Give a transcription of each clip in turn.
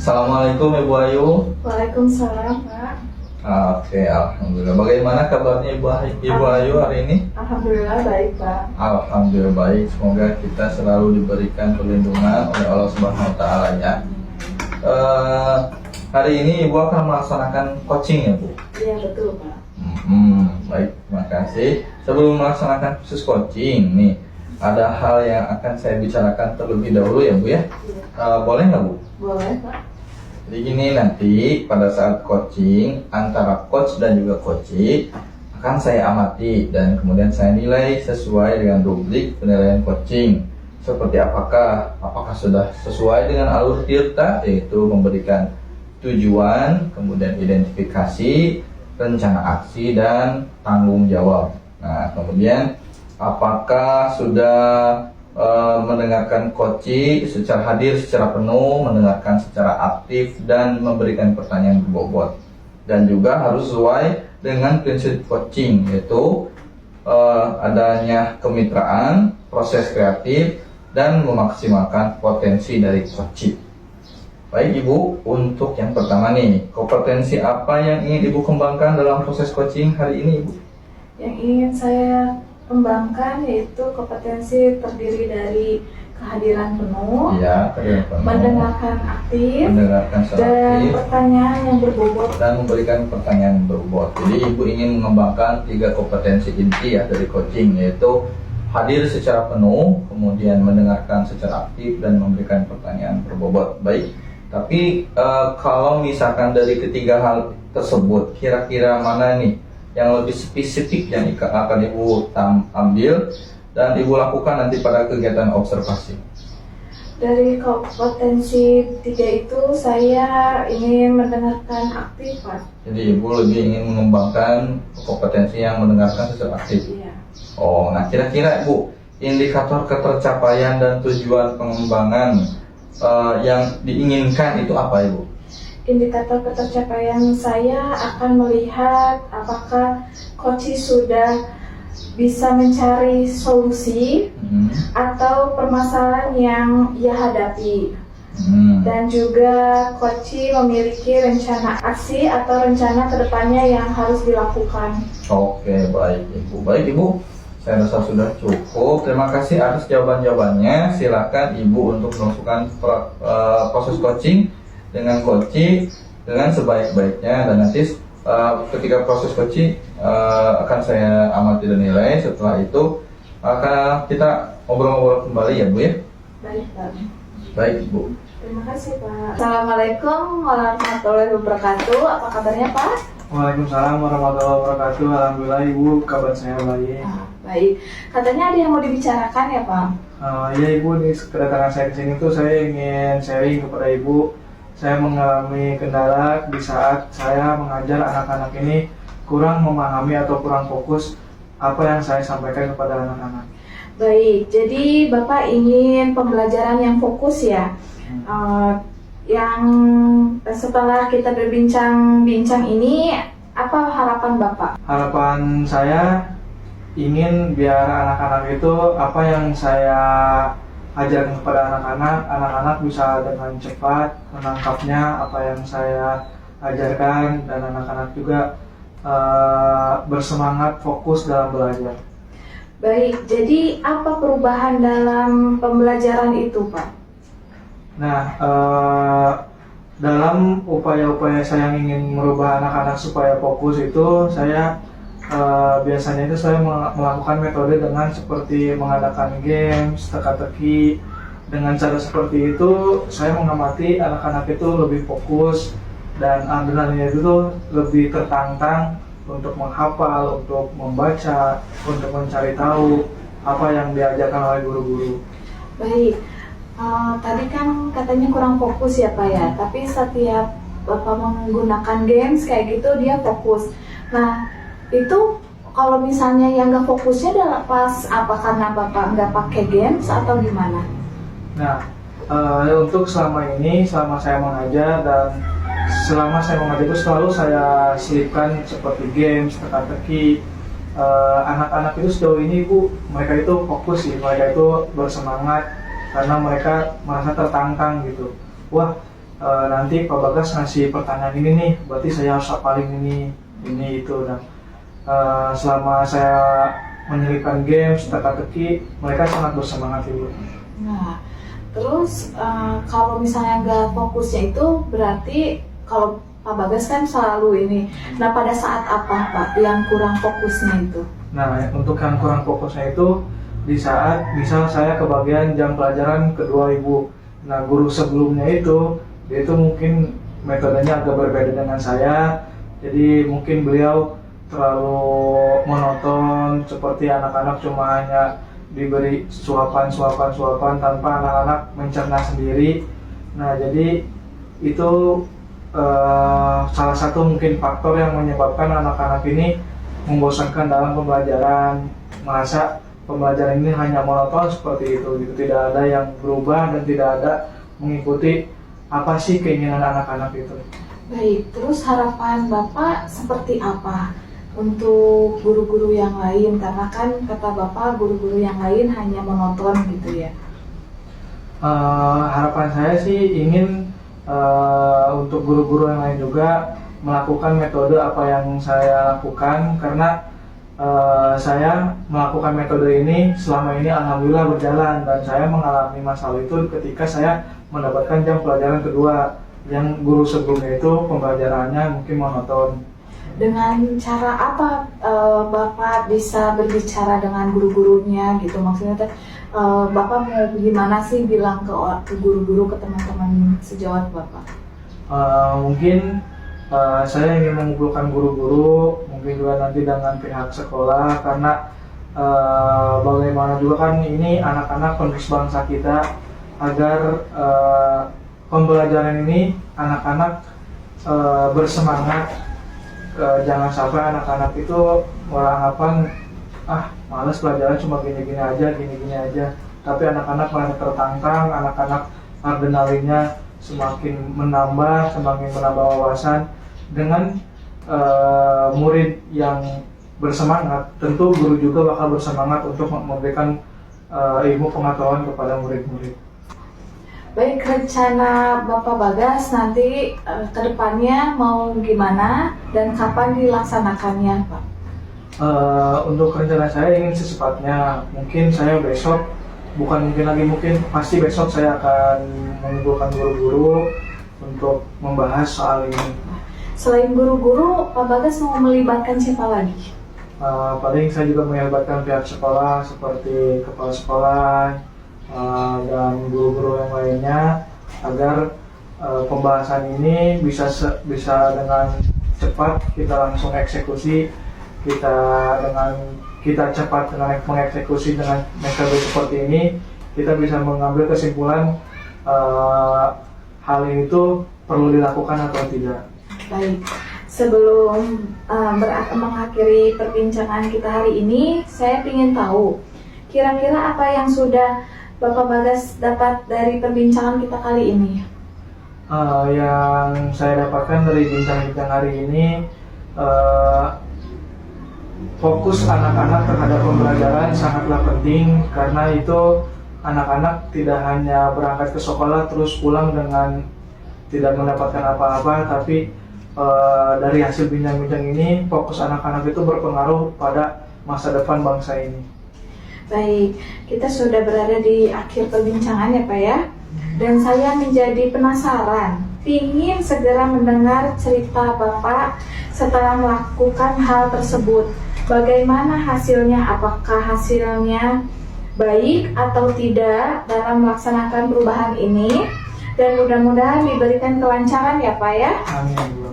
Assalamualaikum Ibu Ayu. Waalaikumsalam, Pak. Oke, alhamdulillah. Bagaimana kabarnya Ibu Ayu hari ini? Alhamdulillah baik, Pak. Alhamdulillah baik. Semoga kita selalu diberikan perlindungan oleh Allah Subhanahu Wa Taala ya. Hari ini Ibu akan melaksanakan coaching ya Bu? Iya betul, Pak. Baik, terima kasih. Sebelum melaksanakan khusus coaching nih, ada hal yang akan saya bicarakan terlebih dahulu ya Bu ya. Boleh nggak Bu? Boleh, Pak. Jadi gini, nanti pada saat coaching antara coach dan juga coachee akan saya amati dan kemudian saya nilai sesuai dengan rubrik penilaian coaching. Seperti apakah sudah sesuai dengan alur tirta, yaitu memberikan tujuan, kemudian identifikasi, rencana aksi, dan tanggung jawab. Nah, kemudian apakah sudah mendengarkan coachee secara hadir, secara penuh, mendengarkan secara aktif, dan memberikan pertanyaan berbobot. Dan juga harus sesuai dengan prinsip coaching, yaitu adanya kemitraan, proses kreatif, dan memaksimalkan potensi dari coachee. Baik Ibu, untuk yang pertama nih, kompetensi apa yang ingin Ibu kembangkan dalam proses coaching hari ini Ibu? Yang ingin saya kembangkan yaitu kompetensi terdiri dari kehadiran penuh, Ya, kehadiran penuh, mendengarkan aktif, secara dan aktif, pertanyaan yang berbobot. dan memberikan pertanyaan berbobot. Jadi Ibu ingin mengembangkan 3 kompetensi inti ya dari coaching, yaitu hadir secara penuh, kemudian mendengarkan secara aktif, dan memberikan pertanyaan berbobot. Baik, tapi kalau misalkan dari ketiga hal tersebut, kira-kira mana nih yang lebih spesifik yang akan Ibu ambil dan Ibu lakukan nanti pada kegiatan observasi? Dari kompetensi 3 itu saya ingin mendengarkan aktif, Pak. Jadi Ibu lebih ingin mengembangkan kompetensi yang mendengarkan secara aktif. Iya. Oh, nah kira-kira Ibu, indikator ketercapaian dan tujuan pengembangan yang diinginkan itu apa Ibu? Indikator ketercapaian saya akan melihat apakah coachee sudah bisa mencari solusi atau permasalahan yang ia hadapi. Dan juga coachee memiliki rencana aksi atau rencana kedepannya yang harus dilakukan. Oke, baik Ibu. Baik Ibu, saya rasa sudah cukup. Terima kasih atas jawaban-jawabannya. Silakan Ibu untuk melakukan proses coaching dengan coachee dengan sebaik-baiknya, dan nanti ketika proses coaching akan saya amati dan nilai. Setelah itu akan kita ngobrol-ngobrol kembali ya Bu ya. Baik, Pak. Baik Bu. Terima kasih, Pak. Assalamualaikum warahmatullahi wabarakatuh. Apa kabarnya, Pak? Waalaikumsalam warahmatullahi wabarakatuh. Alhamdulillah Ibu, kabar saya baik. Baik. Katanya ada yang mau dibicarakan ya, Pak? Ya Ibu, di kedatangan saya ke sini tuh saya ingin sharing kepada Ibu. Saya mengalami kendala di saat saya mengajar anak-anak ini kurang memahami atau kurang fokus apa yang saya sampaikan kepada anak-anak. Baik, jadi Bapak ingin pembelajaran yang fokus ya? Yang setelah kita berbincang-bincang ini, apa harapan Bapak? Harapan saya ingin biar anak-anak itu apa yang saya ajarkan kepada anak-anak bisa dengan cepat menangkapnya apa yang saya ajarkan, dan anak-anak juga bersemangat fokus dalam belajar. Baik, jadi apa perubahan dalam pembelajaran itu, Pak? Nah, dalam upaya-upaya saya ingin merubah anak-anak supaya fokus itu, saya biasanya itu saya melakukan metode dengan seperti mengadakan games, teka-teki. Dengan cara seperti itu, saya mengamati anak-anak itu lebih fokus dan adrenalinnya itu lebih tertantang untuk menghafal, untuk membaca, untuk mencari tahu apa yang diajarkan oleh guru-guru. Baik, tadi kan katanya kurang fokus ya Pak ya, tapi setiap Bapak menggunakan games kayak gitu dia fokus. Nah, itu kalau misalnya yang nggak fokusnya adalah pas apa karena Bapak nggak pakai games atau gimana? Nah, Untuk selama ini, selama saya mengajar dan selama saya mengajar itu selalu saya selipkan seperti games, teka-teki. Anak-anak itu sejauh ini mereka itu fokus sih, mereka itu bersemangat karena mereka merasa tertantang gitu. Wah, nanti Pak Bagas ngasih pertanyaan ini nih, berarti saya harus hafalin ini itu. Dan selama saya menyelipkan games, teka-teki, mereka sangat bersemangat Ibu. Nah, terus kalau misalnya nggak fokusnya itu berarti kalau Pak Bagas kan selalu ini. Nah, pada saat apa Pak yang kurang fokusnya itu? Nah, untuk yang kurang fokusnya itu di saat misal saya kebagian jam pelajaran kedua Ibu. Nah, guru sebelumnya itu dia itu mungkin metodenya agak berbeda dengan saya. Jadi mungkin beliau terlalu monoton seperti anak-anak cuma hanya diberi suapan tanpa anak-anak mencerna sendiri. Nah, jadi itu salah satu mungkin faktor yang menyebabkan anak-anak ini membosankan dalam pembelajaran, merasa pembelajaran ini hanya monoton seperti itu, gitu. Tidak ada yang berubah dan tidak ada mengikuti apa sih keinginan anak-anak itu. Baik, terus harapan Bapak seperti apa untuk guru-guru yang lain? Karena kan kata Bapak guru-guru yang lain hanya monoton gitu ya. Harapan saya sih ingin untuk guru-guru yang lain juga melakukan metode apa yang saya lakukan, karena saya melakukan metode ini selama ini alhamdulillah berjalan, dan saya mengalami masalah itu ketika saya mendapatkan jam pelajaran kedua yang guru sebelumnya itu pembelajarannya mungkin monoton. Dengan cara apa Bapak bisa berbicara dengan guru-gurunya gitu? Maksudnya Bapak mau gimana sih bilang ke guru-guru, ke teman-teman sejawat Bapak? Mungkin saya ingin mengumpulkan guru-guru, mungkin juga nanti dengan pihak sekolah, karena bagaimana juga kan ini anak-anak penerus bangsa kita, agar pembelajaran ini anak-anak bersemangat. Jangan sampai anak-anak itu beranggapan malas pelajaran cuma gini-gini aja, tapi anak-anak merasa tertantang, anak-anak adrenalinnya semakin menambah wawasan. Dengan murid yang bersemangat, tentu guru juga bakal bersemangat untuk memberikan ilmu pengetahuan kepada murid-murid. Baik, rencana Bapak Bagas nanti kedepannya mau gimana dan kapan dilaksanakannya Pak? Untuk rencana saya ingin secepatnya, mungkin saya besok, mungkin pasti besok saya akan mengumpulkan guru-guru untuk membahas soal ini. Selain guru-guru, Pak Bagas mau melibatkan siapa lagi? Paling saya juga melibatkan pihak sekolah seperti kepala sekolah dan guru-guru yang lainnya, agar pembahasan ini bisa dengan cepat kita langsung eksekusi. Kita cepat dengan mengeksekusi dengan metode seperti ini, kita bisa mengambil kesimpulan hal ini itu perlu dilakukan atau tidak. Baik, sebelum mengakhiri perbincangan kita hari ini, saya ingin tahu kira-kira apa yang sudah Bapak Bagas dapat dari perbincangan kita kali ini? Yang saya dapatkan dari bincang-bincang hari ini, fokus anak-anak terhadap pembelajaran sangatlah penting, karena itu anak-anak tidak hanya berangkat ke sekolah terus pulang dengan tidak mendapatkan apa-apa, tapi dari hasil bincang-bincang ini fokus anak-anak itu berpengaruh pada masa depan bangsa ini. Baik, kita sudah berada di akhir perbincangan ya Pak ya. Dan saya menjadi penasaran, ingin segera mendengar cerita Bapak setelah melakukan hal tersebut. Bagaimana hasilnya? Apakah hasilnya baik atau tidak dalam melaksanakan perubahan ini? Dan mudah-mudahan diberikan kelancaran ya Pak ya. Amin.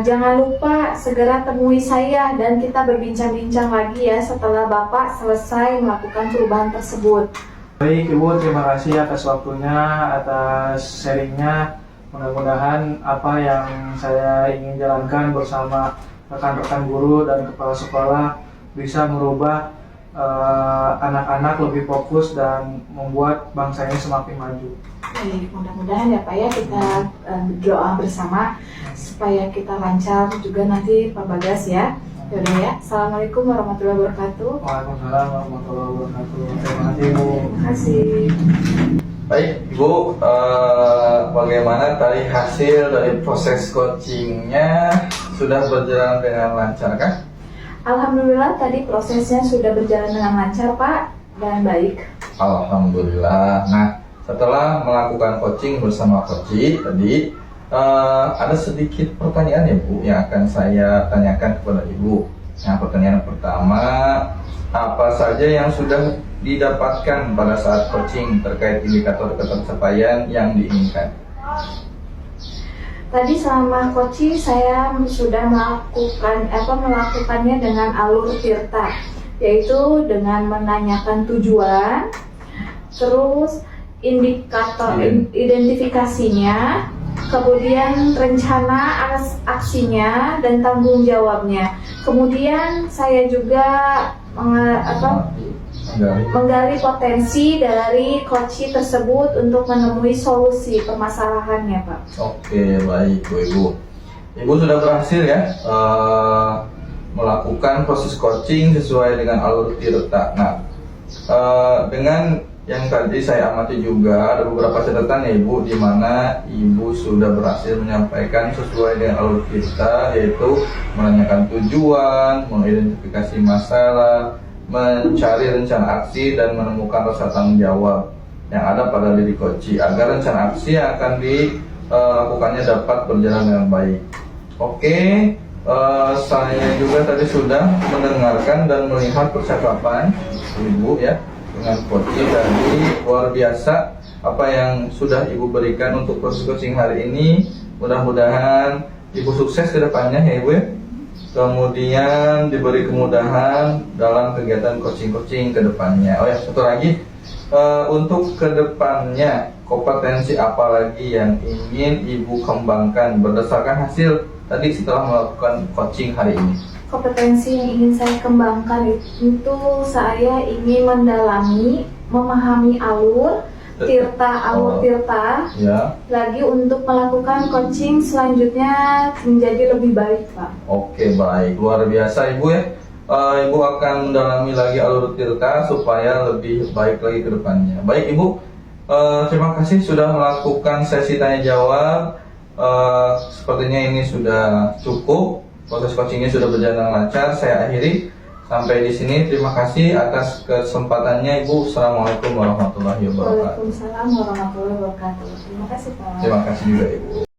Jangan lupa segera temui saya dan kita berbincang-bincang lagi ya setelah Bapak selesai melakukan perubahan tersebut. Baik Ibu, terima kasih atas waktunya, atas sharingnya. Mudah-mudahan apa yang saya ingin jalankan bersama rekan-rekan guru dan kepala sekolah bisa merubah anak-anak lebih fokus dan membuat bangsa ini semakin maju. Baik, mudah-mudahan ya Pak ya kita berdoa bersama supaya kita lancar juga nanti Pak Bagas ya. Yaudah ya, Assalamualaikum warahmatullahi wabarakatuh. Waalaikumsalam warahmatullahi wabarakatuh. Terima kasih Bu. Terima kasih. Baik Ibu, bagaimana tadi hasil dari proses coachingnya sudah berjalan dengan lancar kah? Alhamdulillah tadi prosesnya sudah berjalan dengan lancar Pak dan baik. Alhamdulillah. Nah, setelah melakukan coaching bersama Coach tadi, ada sedikit pertanyaan ya Bu yang akan saya tanyakan kepada Ibu. Nah, pertanyaan pertama, apa saja yang sudah didapatkan pada saat coaching terkait indikator ketercapaian yang diinginkan? Tadi selama coaching saya sudah melakukannya dengan alur Tirta, yaitu dengan menanyakan tujuan, terus indikator identifikasinya, kemudian rencana aksinya dan tanggung jawabnya. Kemudian saya juga menggali potensi dari coach tersebut untuk menemui solusi permasalahannya, Pak. Oke, baik Bu Ibu. Ibu sudah berhasil ya melakukan proses coaching sesuai dengan alur Tirta. Nah, dengan yang tadi saya amati juga ada beberapa catatan ya Ibu, di mana Ibu sudah berhasil menyampaikan sesuai dengan alur Tirta, yaitu menanyakan tujuan, mengidentifikasi masalah, mencari rencana aksi, dan menemukan rasa tanggung jawab yang ada pada diri coach agar rencana aksi yang akan dilakukannya dapat berjalan dengan baik. Oke, saya juga tadi sudah mendengarkan dan melihat percakapan Ibu ya dengan coach, jadi luar biasa apa yang sudah Ibu berikan untuk proses coaching hari ini. Mudah-mudahan Ibu sukses ke depannya ya Ibu ya. Kemudian diberi kemudahan dalam kegiatan coaching-coaching ke depannya. Oh ya, satu lagi, untuk ke depannya kompetensi apa lagi yang ingin Ibu kembangkan berdasarkan hasil tadi setelah melakukan coaching hari ini? Kompetensi yang ingin saya kembangkan itu saya ingin mendalami, memahami alur Tirta ya, lagi untuk melakukan coaching selanjutnya menjadi lebih baik, Pak. Oke, baik, luar biasa Ibu ya. Ibu akan mendalami lagi alur Tirta supaya lebih baik lagi ke depannya. Baik Ibu, terima kasih sudah melakukan sesi tanya jawab. Sepertinya ini sudah cukup. Proses coachingnya sudah berjalan lancar. Saya akhiri sampai di sini. Terima kasih atas kesempatannya Ibu. Assalamualaikum warahmatullahi wabarakatuh. Waalaikumsalam warahmatullahi wabarakatuh. Terima kasih, Pak. Terima kasih juga Ibu.